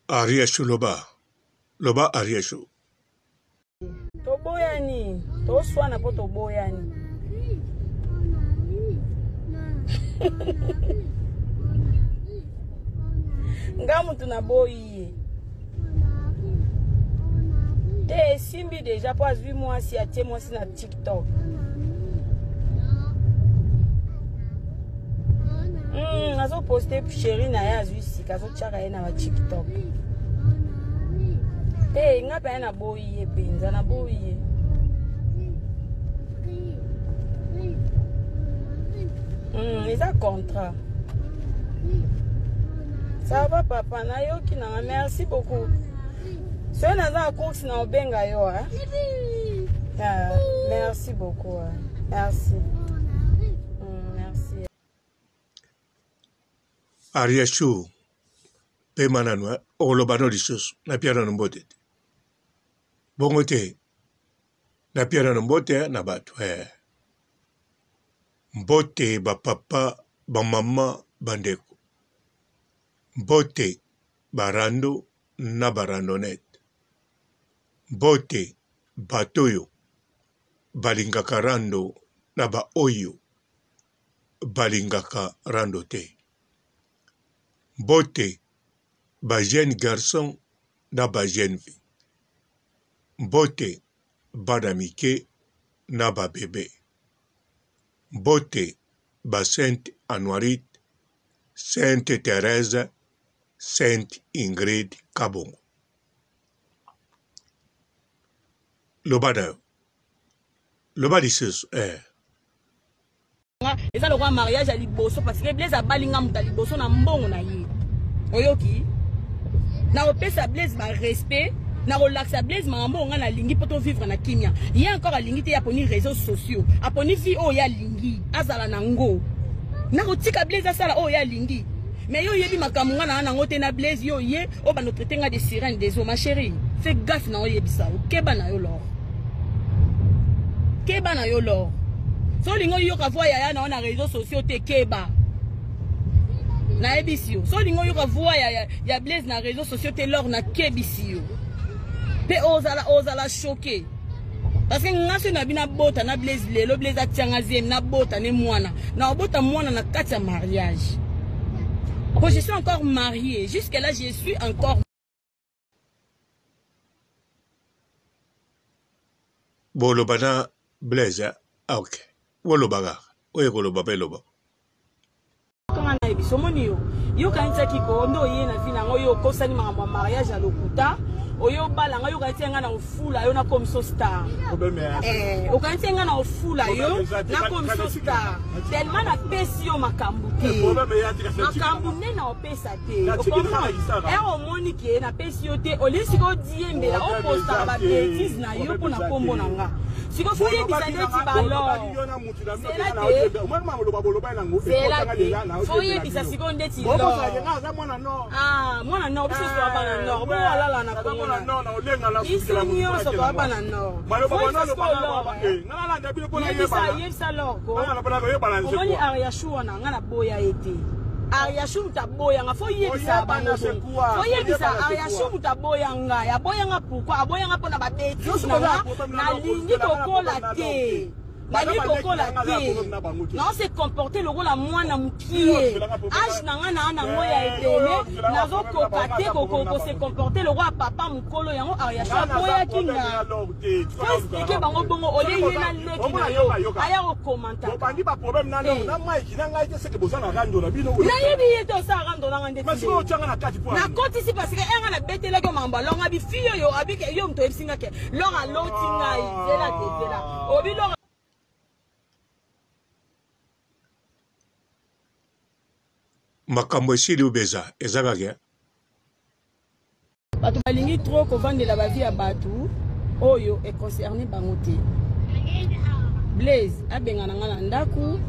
Ariashu loba. Loba Ariashu. Toboyani. Toswana po toboyani. Ngamu tunaboyi. Te simbi déjà pour 8 mois si atie moi si na TikTok. Nazo poster chéri na ya zuisi kazo chaka ena wa TikTok. Te ngapa na boyi penza na boyi. Ils ont contrat. Ça va papa na yo ki na merci beaucoup. So na za course na obenga yo hein. Merci beaucoup. Merci. Merci. Ariashu pe mananwa olobano disus na piano mbote. Bongote. Na piano mbote na batu Mbote ba papa, ba mama, bandeko. Mbote barando na barandonet. Mbote batoyo balingaka rando na ba oyo balingaka rando te. Mbote ba jeune garçon na ba jeune fille. Mbote badamike na ba bébé. Mbote ba Sainte Anuarit, Sainte Thérèse, Sainte Ingrid Kabongo. Lobada. Lobadi sus Et ça le roi mariage à liboso parce que Blaise a balinga muta liboso na mbongo na ye. Oyoki. Na opesa Blaise ba respect. Na relaxa Blaise ma mbongo na lingi poto vivre na kimia. Il y a encore à lingi te ya poni réseaux sociaux. A poni fi o ya lingi azala na ngo. Na kotika Blaise asala o ya lingi. Mais yo yebi makamunga na ngote na Blaise yo ye o ba no traiter nga de sirène des eaux ma chérie. Fais gaffe na o yebisa o keba na yo lor. Keba na yo lor. So lingo yo ka voya ya na réseaux sociaux te keba. Na ebisio. So lingo yo ka voya ya Blaise na réseaux sociaux te lor na kebisio. Pe ozala choqué. Parce que ngaso na bina bota na Blaise lelo Blaise atianga zem na bota ne mwana. Na bota mwana na kati ya mariage. Oh, je suis encore mariée. Jusque là je suis encore. Bolobana Blaise ok. Wolobaga. Oye koloba peloba. Kanga na ebiso moni yo kanisa kiko ndo ye na vina ngoyo kosani ma mariage à lokuta. Oyo bala nga yo kanitenga na ofula yo na komso star. O kanitenga na ofula yo na komso star. Tellement na pesi yo makambu te. Makambu ne na opesa te. O comprends? E o moni ke na pesi yo te. O lisi ko diembe la o posta ba bêtise na yo pona kombo na nga. Siko foye bizandeti balo. C'est la te. Foye bizasiko ndeti lo. Ah, mwana no biso so bana no. Bo wala na ko. Ici, nous sommes pas banano. Ariashu na ngana boya ete. Ariashu mutaboya nga fo yebisa bango. Fo yebisa Ariashu mutaboya nga. Ya boya nga pourquoi? Aboya nga pona ba bêtise na lingi kokola te. Nani kokola te. Non se comporter le rôle à moi na mukie. Age na ngana na ngoya etele. Nazo kokate koko se comporter le roi papa mukolo yango Ariashu aboya kinga. Faut expliquer bango bongo ole yena leki na yo. Aya ko commenter. Bandi ba problème na na Mike na ngai te se ke bozana rando na bino. Na yebi yeto sa rando na ngande. Parce que o tanga na kati point. Na koti si parce que enga na betela ko mamba longa bi fiyo yo abike yo mto ebisinga ke. Longa loti ngai zela te zela. Obi longa makambo esili ubeza ezaka ke bato balingi trop kovandela ba vie ya bato oyo e concerné bango te. Blaise abengana nga na ndaku,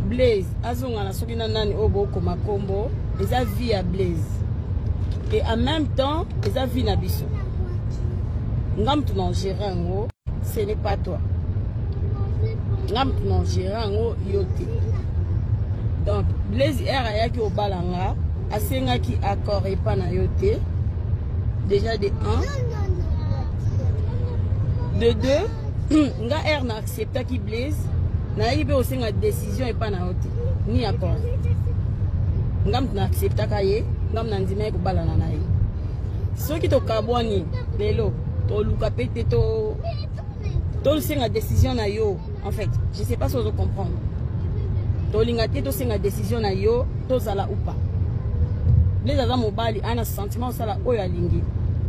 Blaise azonga na soki na nani obo koma kombo, eza vie ya Blaise et en même temps eza vie na biso. Ngam tu non gérer ngo, ce n'est pas toi. Ngam tu non gérer ngo yote. Donc Blaise era yaki obalanga asenga ki accord epa na yote déjà de 1. De 2, nga air na accepta qui Blaise. Na yibe aussi nga décision et pas na hote. Ni accord. Ngam na accepta kaye, ngam na ndima ko balana na ye. So ki to kabwani, lelo, to luka pete to singa décision na yo. En fait, je sais pas si vous comprenez. To linga te to singa décision na yo, to zala ou pas. Les aza mobali ana sentiment sala oya lingi.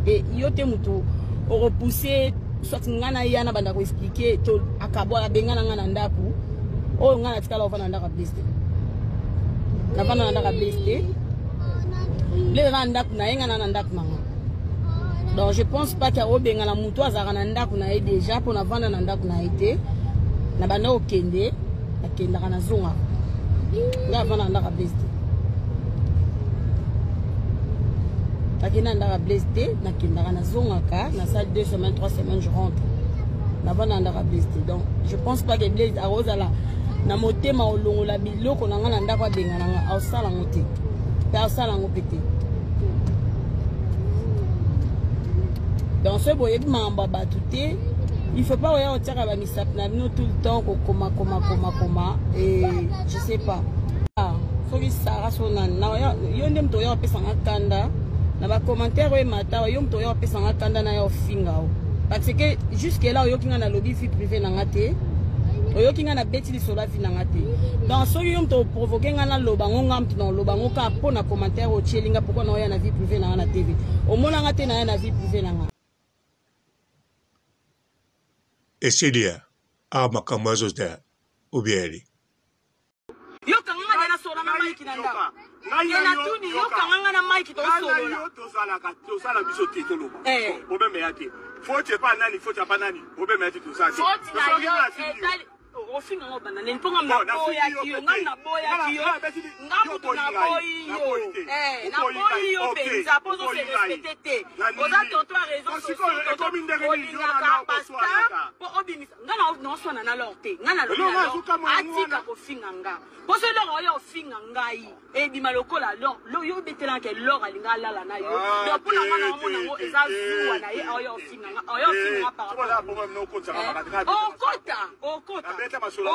Et yo te muto o repousser soit ngana yana banda ko expliquer to akabwa la bengana ngana ndaku. O ngana tikala ofana ndaka blessé. Na bana ndaka blessé. Les ndaku na yenga na ndaku manga. Donc je pense pas qu'il y a obengana muto azara na ndaku na déjà pour na vanda na ndaku na été. Na bana okende, akenda kana zonga. Nga vanda ndaka blessé. Nakina ndaka blessé, nakina na zongaka, na salle 2 semaines, 3 semaines je rentre. Na bana ndaka blessé. Donc je pense pas que Blaise a rozala na motema olongola biloko na ngana ndaka benga na ausala ngote. Pa ausala ngopete. Dans ce boye mamba batuté, il faut pas oya otaka ba misap na bino tout le temps ko koma et je sais pas. Ah, faut que ça sona na yo ndem to yo pesa ngakanda. Na ba commentaire we mata yo mto yo pesa ngakanda na yo finga o. Parce que jusque là yo kinga na lobby vie privée na ngate. Yo kinga na beti li sola fi na ngate. Dans so yo mto provoquer ngana loba ngonga mtu na loba ngoka po na commentaire o chelinga pourquoi na yo na vie privée na TV. O mona ngate na yo na vie privée na ngate. Esilia a makamazo da ubieri. Yo kanga na sola na maiki na nda. Yana tuni yo kanga na maiki to sola. To sala biso titolo. Obe meyati. Faut pas nani, faut pas nani. Obe meyati to sala. Faut na yo ofinga ngobana nemponga mboya kiyo ngana boya kiyo ngamutu na boyo na boyo penza pozo se respecter oza toto a raison olinga pasta po obimisa ngana no sona na lorte ngana lo atika kofinga nga poso lo yo ofinga ngai e bima lokola lo yo betela ke lo alinga lala na yo do pona ngana mona ngo eza zuwa na ye oyo ofinga par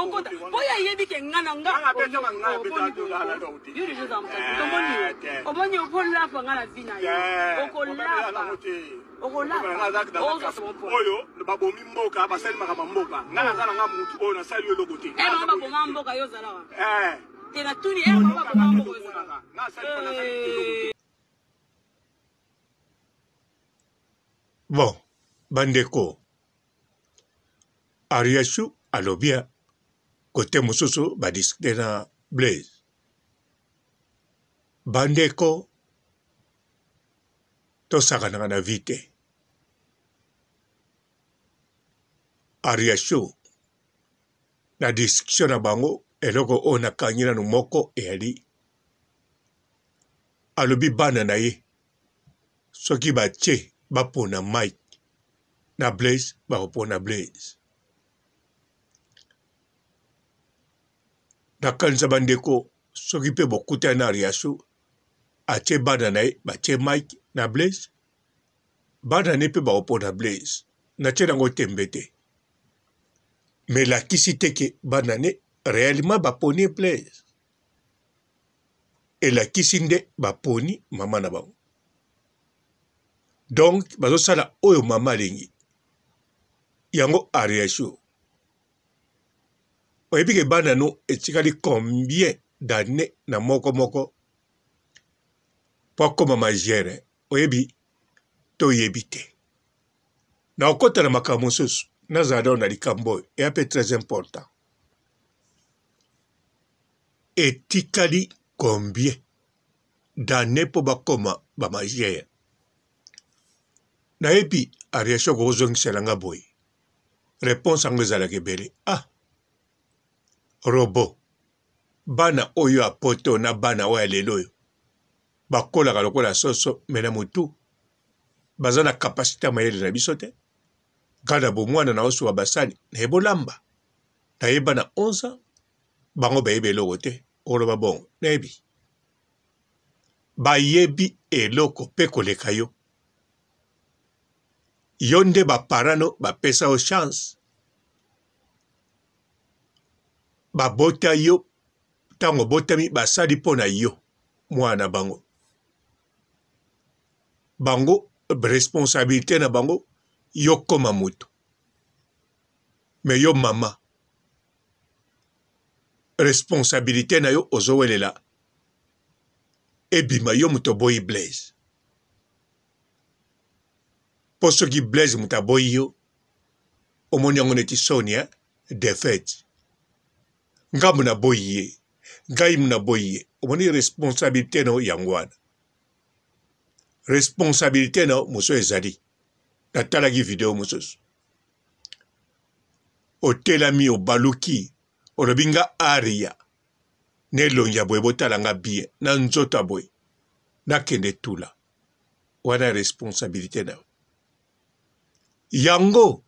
okota boya yebi ke ngana nga yo les gens omoni okola pa ngana vina yo okola oyo babomi mboka basali makama mboka ngana zala nga mutu oyo na sali yo lokote baboma mboka yo zala tena tuni baboma mboka yo zala na sali Bon, bandeko Ariashu alobia côté mususu badiscuter na Blaise. Bandeko tosakana na vite. Ariashu na discussion na bango eloko ona kanyina no moko eali. Alobi bana na ye. Soki bache bapona Mike na Blaise bakopona Blaise. Nakanisa bandeko soki pe bokuta na Ariashu ache bana na ye bache Mike na Blaise bana ne pe bakopona Blaise na che nango tembete mais la kisi teke bana ne réellement baponi Blaise et la kisi nde baponi mama na bango. Donc bazo sala oyo mama lingi yango Ariashu oyebi ke bana no etikali combien d'années na moko po koma majere oyebi to yebi te na okota na makambo mosusu nazala na likambo e ape très important etikali combien d'années po bakoma bamajere nayebi Ariashu kozongisela nga boye réponse yango ezalaki ebele robo bana oyo apoto na bana oyo lelo oyo bakolaka lokola soso mena mutu baza na kapasité mayele na biso te gada bomwana na osuwa basali na ebolamba nayeba na 11 ans bango bayebi eloko te oloba bongo nayebi bayebi eloko mpe koleka yo yo nde baparano bapesa yo chance babota yo ntango botami basali mpo na yo mwana bango bango responsabilité na bango yo koma moto me yo mama responsabilité na yo ozowelela ebima yo moto boyi Blaise po soki Blaise moto aboyi yo omoni yango neti soni defete ngambo na boyi ye ngai muna boyi ye omoni responsabilité na yo yango wana responsabilité na yo moso ezali natalaki video mosusu otelami obaluki olobi nga aria nelongia boye botalanga bien na nzoto boye nakende tula wana responsabilité na yo yango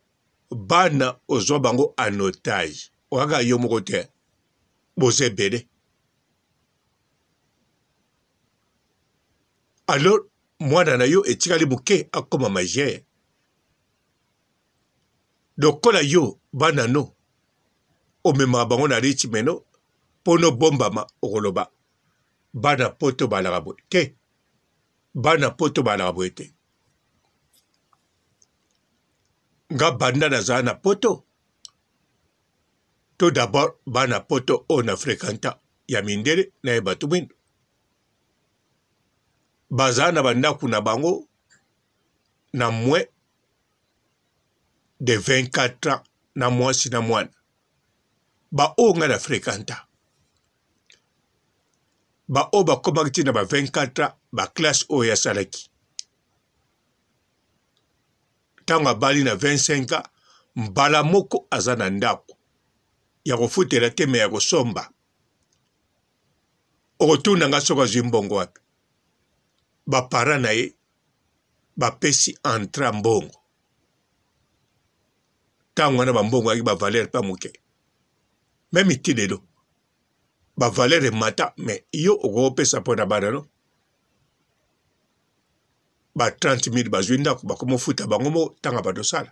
bana ozwa bango en otage oyaga yo moko te boza ebele alors mwana na yo etikali moke akoma magere lokola yo bana no omemaka bango na ritme no mpo nobombama okoloba bana poto balaka boye te bana poto balaka boye te nga banda nazala na poto to d'abord bana poto oyo na fréquenta ya mindele na ye bato mwindo bazala na bandako na bango na moins de 24 ans na mwasi na mwana baoyo nga na fréquenta baoyo bakomaki ti na ba 24 ans baklasse oyo yasalaki ntango abali na 25 ans mbala moko aza na ndako ya kofutela te me ya kosomba okotuna nga soki azwi mbongo wapi bapara na ye bapesi entra mbongo ntango wana bambongo yaki bavalere mpa moke meme ti lelo bavalere mata me yo okopesa mpo na bana no ba 30,000 bazwi ndako bakomofuta bango mo ntango badosala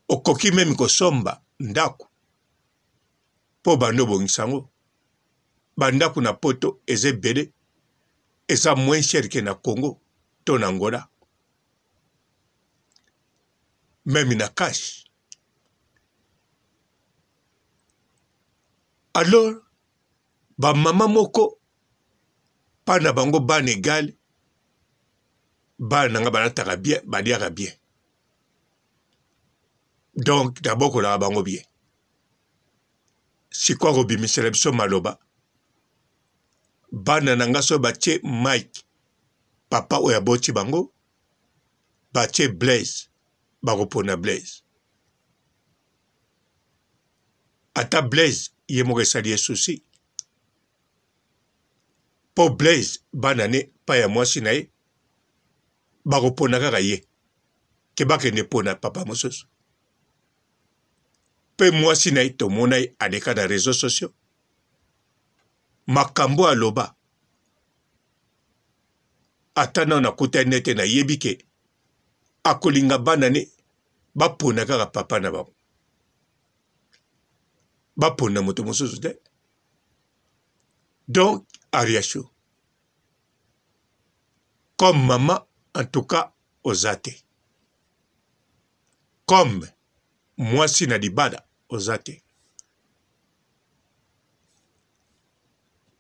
okoki meme kosomba ndako mpo bando obongisa yango bandako na poto eza ebele eza moins cher ke na Congo to na Angola meme na cash alors bamama moko mpa na bango bana egale bana nanga balataka bien baliaka bien donc d'abord kolaka bango bien sikwa kobimisela biso maloba bana nanga so batie Mike papa oyo aboti bango batie Blaise bakopona Blaise ata Blaise ye moko esali ye susi mpo Blaise bana ne pa ya mwasi na ye bakopona kaka ye ke bakende pona papa mosusu mpe mwasi na ye tomona ye aleka na réseaux sociaux makambo aloba ata nao nakuta nete nayebi ke akolinga bana ne bapona kaka papa na bango bapona moto mosusu te donc Ariacho comme maman en tout cas oza te comme mwasi na libala oza te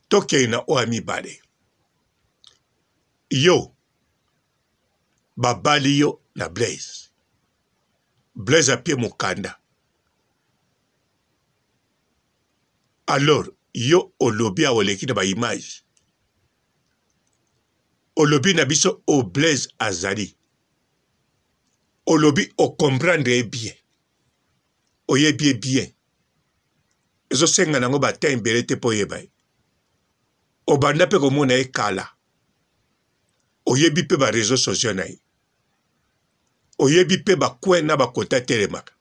tokei na oyo ya mibale yo babali yo na Blaise Blaise apie mokanda alors yo olobi awoleki na baimage olobi na biso o Blaise azali olobi okomprendre bien oyebi bien ezosenga nango bata mbele te mpo oyeba ye obanda mpe komona ye kala oyebi mpe bareseau sociaux na ye oyebi mpe bakwen na bakota telemaka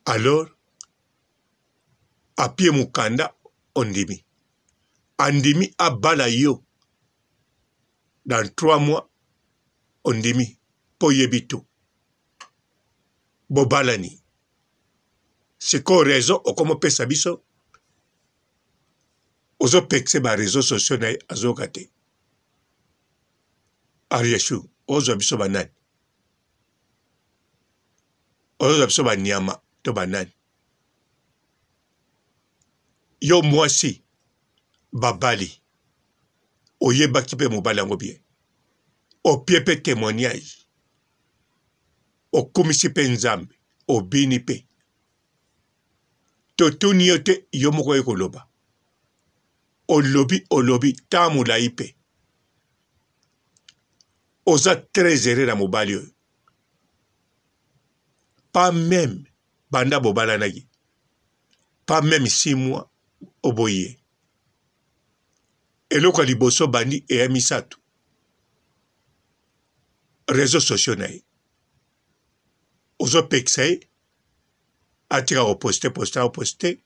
alors apie mokanda ondimi andimi abala yo dans 3 mois ondimi po yebi tu bobalani siko réseau okomopesa biso ozopekise ba réseaux sociaux na ye azoyoka te Ariashu ozwa biso banani ozwa biso banyama to banani yo mwasi babali oyebaki mpe mobali yango bien opie mpe témoignage okumisi mpe nzambe obini mpe totuni yo te yo moko ye koloba olobi ta molai mpe oza très heureux na mobali oyo pas même banda bobalanaki pas même 6 mois oboye eloko ya liboso bandi eya misato réseaux sociaux na ye ozopekisa ye atika koposte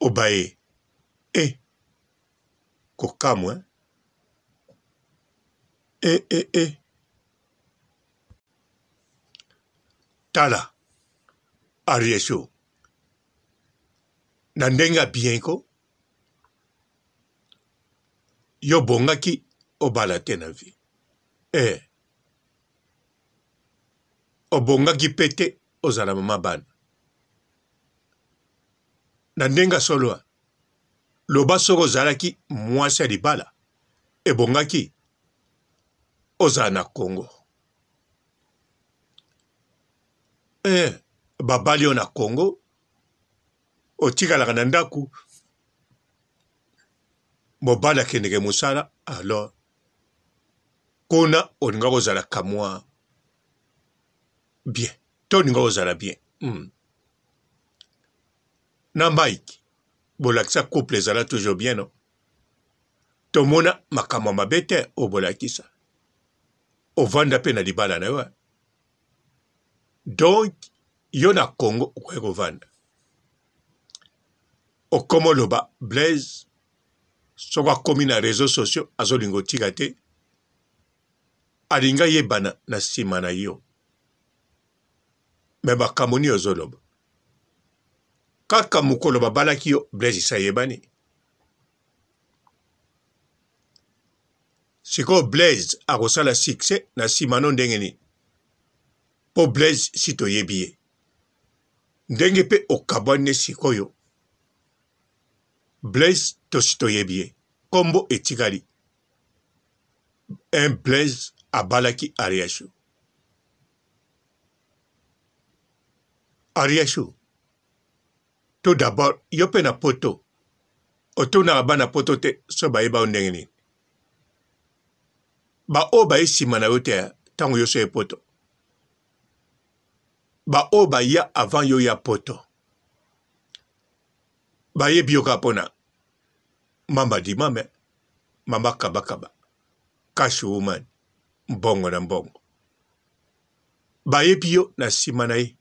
obaye kokamwa tala Ariasho na ndenge ya bien ko yo bongaki obala te na vie obongaki mpe te ozala mama bana na ndenge soloa loba soko ozalaki mwasi ya libala ebongaki ozala na Congo babali yo na Congo otikalaka na ndaku mobali akendeke mosala alors kuna olinga kozala kamwa bien to olinga kozala bien na Mike bolakisa couple ezala toujours bien no tomona makambo mabe te obolakisa ovanda mpe na libala na yo donc yo na Congo okoki kovanda okoma oloba Blaise soko akomi na réseaux sociaux azolinga otika te alinga yebana na nsima na yo me makambo nini ozoloba kaka mokolo babalaki yo Blaise isa yebani sikoyo Blaise akosala succès na nsima no ndenge nini po Blaise si toyebi ye ndenge mpe okabwani sikoyo Blaise to si toyebi ye kombo etikali un Blaise abalaki Ariasho to d'abord yo mpe na poto otonaka bana poto te so bayeba yo ndenge nini baoyo baye nsima na yo te ntango yo so ye poto baoyo baya avant yo ya poto bayebi yo kaka mpona mamba dimame mama kabakaba cash woman mbongo na mbongo bayebi yo na nsima na ye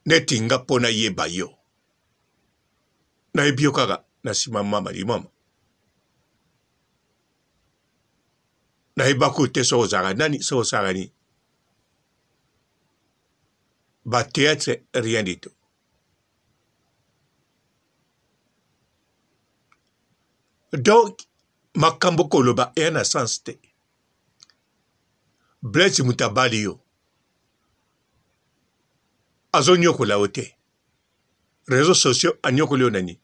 neti nga mpona yeba yo nayebi yo kaka na nsima mama dimama nayebaki te soko ozalaka nani soko osalaka nini batéâtre rien du tout donc makambo koloba eya na sens te Blaise moto abali yo azonyokola yo te réseaux sociaux anyokoli yo nani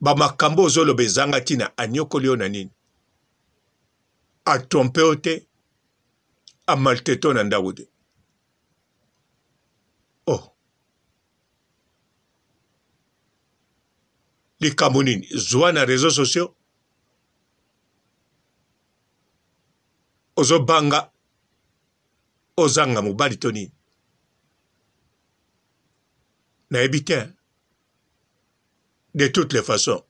bamakambo ozoloba ezanga ntina anyokoli yo na nini atrompe yo te amaltete yo na ndako te likambo nini zwa na réseaux sociaux ozobanga ozanga mobali to nini nayebi te de toutes les façons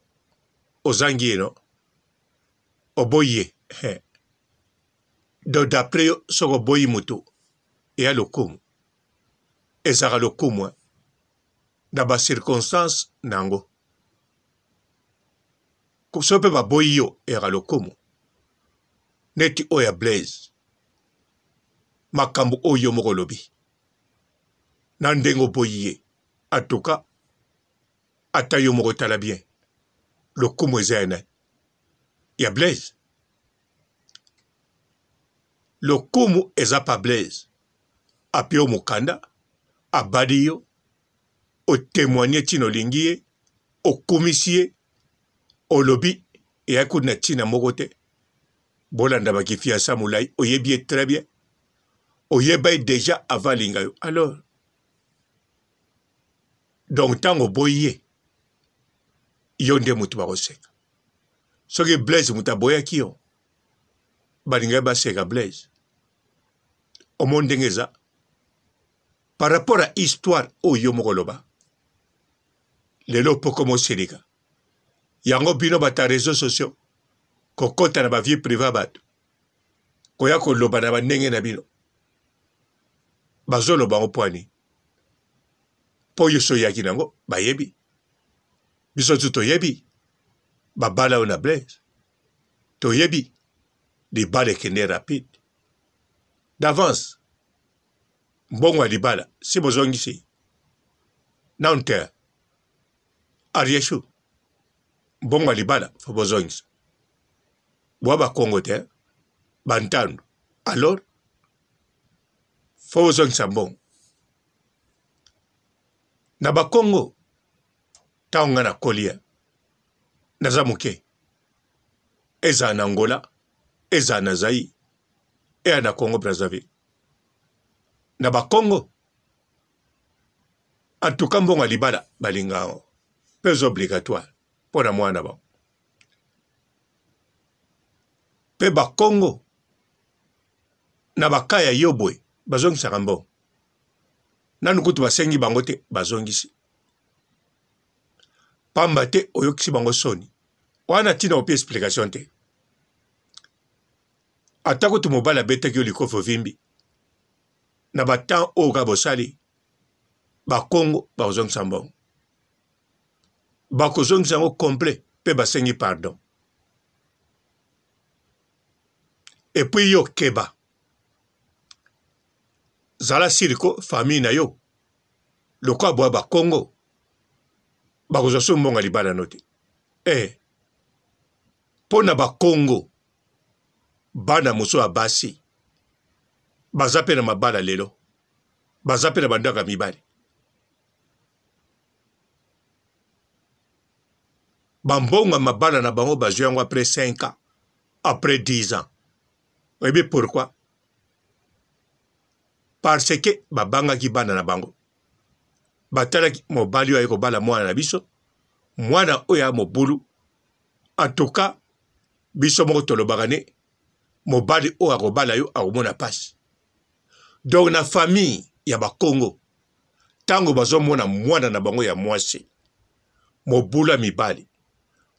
ozangi ye no oboyi ye donc d'après yo soko oboyi moto eya lokumu ezalaka lokumu na bacirconstance nango so mpe baboyi yo eyaka lokumu neti oya Blaise makambo oyo moko lobi na ndengo boye atoka ata yo moko tala bien lokumu eza yana ya Blaise lokumu eza pa Blaise apio mukanda abadi yo otémoigner tino lingie okumisie olobi et akout na tina mokote bolanda bakifia samulai oyebi très bien oyeba déjà avant lingayo alors donc tango boye yonde mutu bakoseka soki Blaise muta boya kiyo balinga baseka Blaise omondengeza par rapport à histoire oyo mokoloba lelo poko moselika yango bino bata réseaux sociaux kokota na ba vie privée bato koya koloba na bandenge na bino bazoloba opwani po yo soyaki nango bayebi biso tu toyebi babala ona Blaise toyebi libala ekende rapide d'avance mbongo ya libala si bozongisi naunte Arieshu mbongo ya libala fo bozongisa bwa bakongo te bantando alors fo bozongisa mbongo na bakongo taonga na kolia naza muke eza na Angola eza na Zaïre eza na Congo Brazzaville na bakongo en tout cas mbongo ya libala balingao pez obligatoire pona mwana ba pe bakongo na bakaya yobwe bazongisa mbongo nanu kutu basengi bango te bazongisi pamba te oyokisi bango soni wana tina opi explication te atako tu mobala betaki yo likofo vimbi na batan oyo bosali bakongo bakozongisa mbongo bakozongisa yango complet pe basengi pardon et puis yo keba zala siriko famille na yo loko abwa bakongo bakozwa so mbongo libala no te mpo na bakongo bana moso ya basi baza mpe na mabala lelo baza mpe na bandako ya mibali bambongo ya mabala na bango bazwi yango après 5 ans après 10 ans oyebi pourquoi parce que babangaki bana na bango batalaki mobali oyo ayekobala mwana na biso mwana oyo ya mobulu en tout cas biso moko tolobaka ne mobali oyo akobala yo akomona pasi donc na famille ya bakongo tango bazomona mwana na bango ya mwasi mobulu ya mibali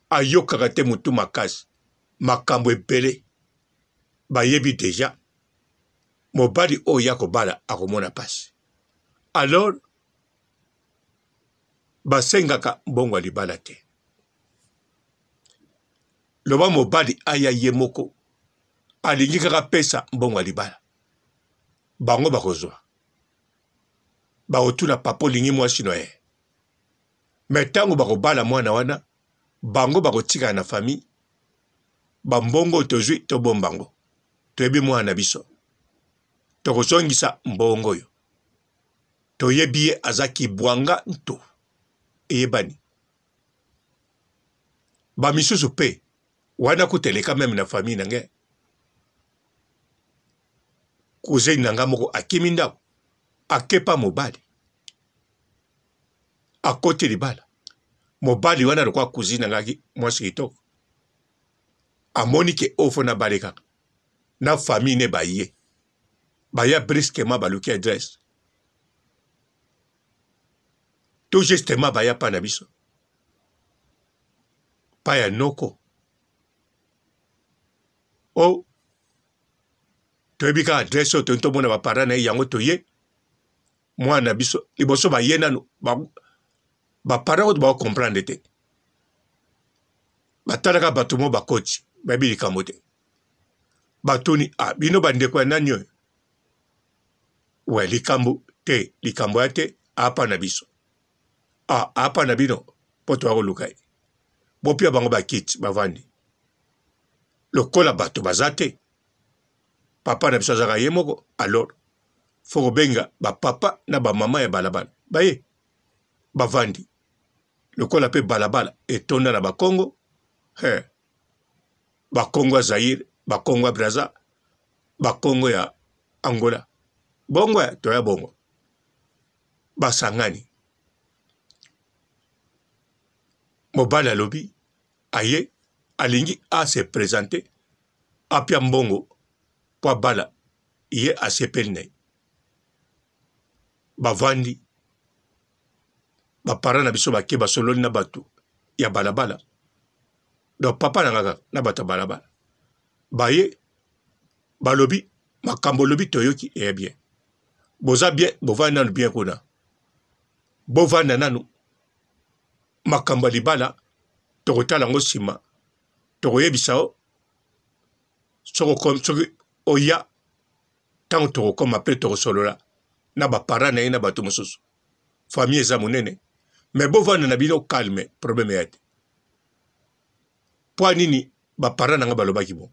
ayokaka te mutu makasi makambo ebele bayebi deja mobali oyo ya kobala akomona pasi alors basengaka mbongo ya libala te loba mobali aya ye moko alingi kaka pesa mbongo ya libala bango bakozwa bakotuna papa olingi mwasi no ye me ntango bakobala mwana wana bango bakotikala na famille bambongo tozwi tobombango toyebi mwana na biso tokozongisa mbongo oyo toyebi ye aza kibwanga nto eyebani bamisusu mpe wana kuteleka meme na famille nange kuzeni nanga moko akimi ndako akepa mobali akoti libala mobali wana lokwa kuzini nangaki mwasi kitoko amoni ke ofo na bale kaka na famille ne baye baya brusquement baluki adresse tout justement baya pa na biso pa ya noko o toyebi ka adresse oyo toyini tomona bapara na ye yango toye mwana na biso liboso baye nano bapara oyo bakomprendre te batalaka bato mo bakoti bayebi likambo te batoni bino bandeko ya nani oyo we likambo te likambo ya te apa na biso apa na bino po toakoluka ye bopia bango bakiti bavandi lokola bato baza te papa na biso azaka ye moko alors fo kobenga bapapa na bamama ya balabala baye bavandi lokola mpe balabala etonda na bakongo bakongo ya Zaire bakongo ya Braza bakongo ya Angola bongo ya toya bongo basangani mobali alobi aye alingi se présenter apia mbongo po abala ye asepeli na ye bavandi bapara na biso bake basololi na bato ya balabala donc papa na ngaka na bato ya balabala baye balobi makambo lobi toyoki eya bien boza bien bovandi nanu bien kuna bovanda nanu makambo ya libala tokotala yango nsima tokoyebisa o soki oya ntango tokokoma mpe tokosolola na bapara na ye na bato mosusu famille eza monene me bovanda na bino calme problème ya te po nini bapara na nga balobaki bon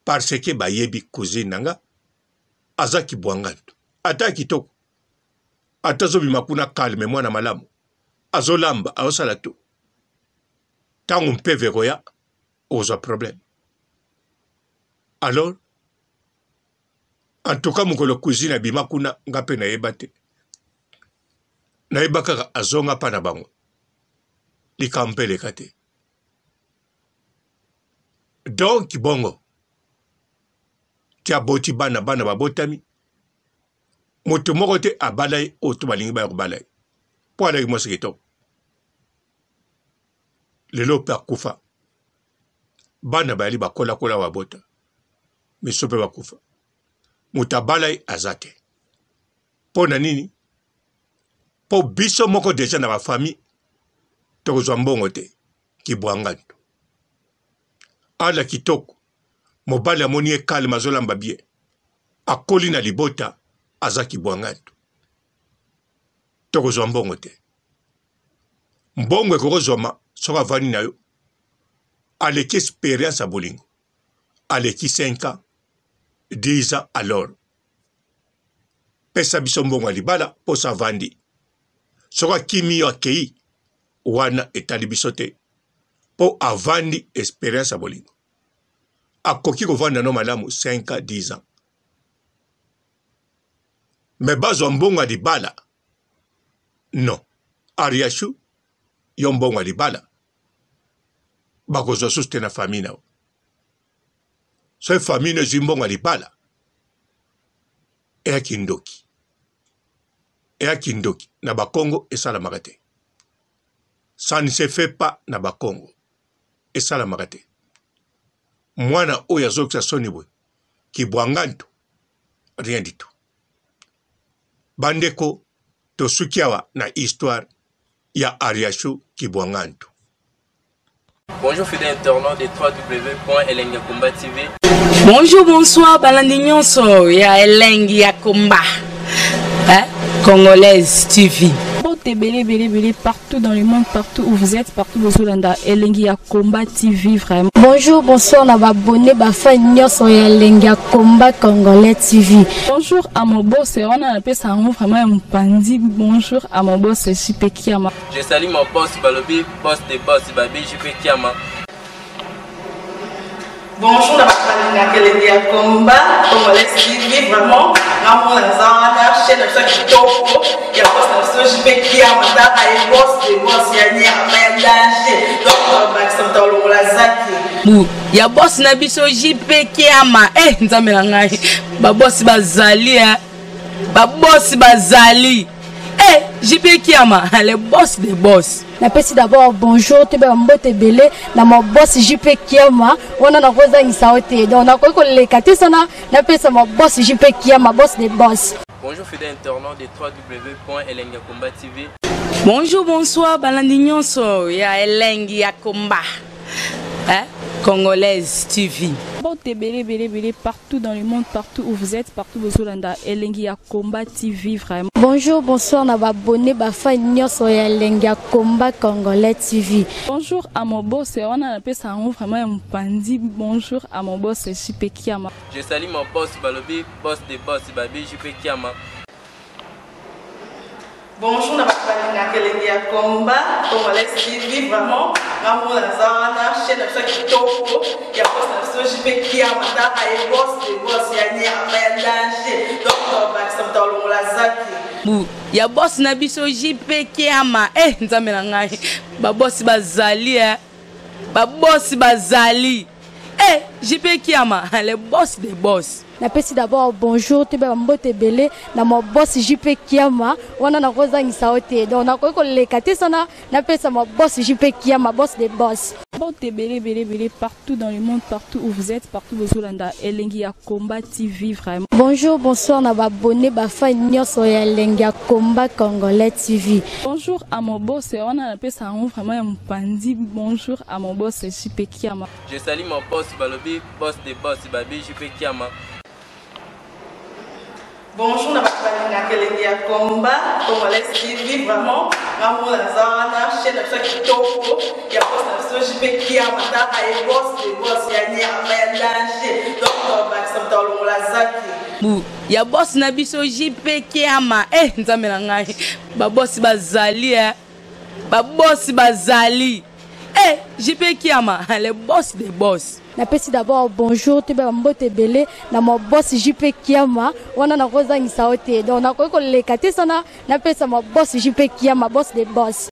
parce que bayebi cousine nanga aza kibwangantu ata kitoko ata azobima kuna calme mwana malamu azolamba azosala to ntango mpe vekoya ozwa problème alors en tout cas mokolo cousine abima kuna nga mpe nayeba te nayeba kaka azonga mpa na bango likambo mpe eleka te donc bongo ti aboti bana babotami moto moko te abala ye oyo to balingi baya kobala ye mpo alaki mwasi kitoko lelo mpe akufa bana bayali bakolakola babota miso mpe bakufa moto abala ye aza te mpo na nini mpo biso moko deja na bafamille tokozwa mbongo te kibwangantu ala kitoko mobali amoni ye kalme azolamba bie akoli na libota aza kibwangantu tokozwa mbongo te mbongo ekokozwama soki avandi na yo aleki expérience ya bolingo aleki 5 ans 10 ans alors pesa biso mbongo ya libala mposa avandi soki akimi yo akei wana etali biso te mpo avandi expérience ya bolingo akoki kovanda no malamu 5 ans 10 ans me bazwa mbongo ya libala non ariashu yo mbongo ya libala bakozwa susu te na famille na yo so famille no ezwi mbongo ya libala eyaki ndoki na bakongo esalamaka te ça ne se fait pas na bakongo esalamaka te mwana oyo azokisa soni boye kibwangantu rien du tout bandeko tosuki awa na histoire ya Ariashu Kibwangantu. Bonjour fidèles internautes de www.elengiakomba TV. Bonjour, bonsoir, balandi nyonso ya Elengi ya Komba. Congolaise TV. Belé partout dans le monde, partout où vous êtes, partout où vous êtes, Elengi ya Komba TV vraiment. Bonjour, bonsoir, on va abonner fan nyonso ya Elengi ya Komba Congolais TV. Bonjour à mon boss, on a appelé ça vraiment un pandi. Bonjour à mon boss, JP Kiama. Je salue mon boss Balobi, boss des boss Babi, JP Kiama. Bonjour, la Elengi ya Komba Congolais TV vraiment. Ramon Lazana, chaîne de ceux qui topo, il y a pas de JP Kiama, il boss des boss, il y a un danger. Donc on va accepter le Lazaki. Ya boss na biso JP Kiama nzambe na ngai ba boss bazali ba boss bazali JP Kiama le boss des boss. Na pesi d'abord bonjour te ba mbote belé na mo boss JP Kiama wana na koza ngisaote donc na ko lekate sana na pesa mo boss JP Kiama boss des boss. Bonjour fidèles internautes de www.elengiakomba TV. Bonjour bonsoir balandi nyonso ya Elengi ya Komba. Congolaise TV. Bon, t'es belé partout dans le monde, partout où vous êtes, partout où vous êtes. Elengi Combat TV, vraiment. Bonjour, bonsoir, na abonné bafa nyonso ya Elengi Combat Congolais TV. Bonjour à mon boss, on a appelé ça vraiment un pandi. Bonjour à mon boss, JP Kiama. Je salue mon boss Balobi, boss des boss Babi, JP Kiama. Bonjour, na Elengi Combat Congolais TV, vraiment. Maman Lazana, chaîne de qui topo, il y a boss de JP Kiama, et boss des boss, il y a ni à danger. Donc, on va s'entendre la zaki. Ya boss na biso JP Kiama. Nzambe na ngai. Ba boss bazali Ba boss bazali. JP Kiama, le boss des boss. Napesi d'abord bonjour, tu peux mbote belé na mon boss JP Kiama, wana na koza ngisaote. Donc na ko le katesana, napesa mon boss JP Kiama, boss des boss. Bon, t'es belé partout dans le monde, partout où vous êtes, partout où vous êtes. Elengi Combat TV, vraiment. Bonjour, bonsoir, na abonné bafa nyonso ya Elengi Combat Congolais TV. Bonjour à mon boss, on a appelé ça vraiment un pandi. Bonjour à mon boss JP Kiama. Je salue mon boss Balobi, boss des boss Babi, JP Kiama. Bonjour, na Elengi Combat Congolais TV, vraiment. Maman Lazana, chaîne de qui topo, il y a boss de JP Kiama, et boss des boss, il y a ni à danger. Donc, on va s'entendre la zaki. Ya boss na biso JP Kiama. Nzambe na ngai. Ba boss bazali Ba boss bazali. JP Kiama, le boss des boss. Napesi d'abord bonjour, tu peux mbote belé na mon boss JP Kiama, wana na koza ngisaote. Donc na ko le katesana, napesa mon boss JP Kiama, boss des boss.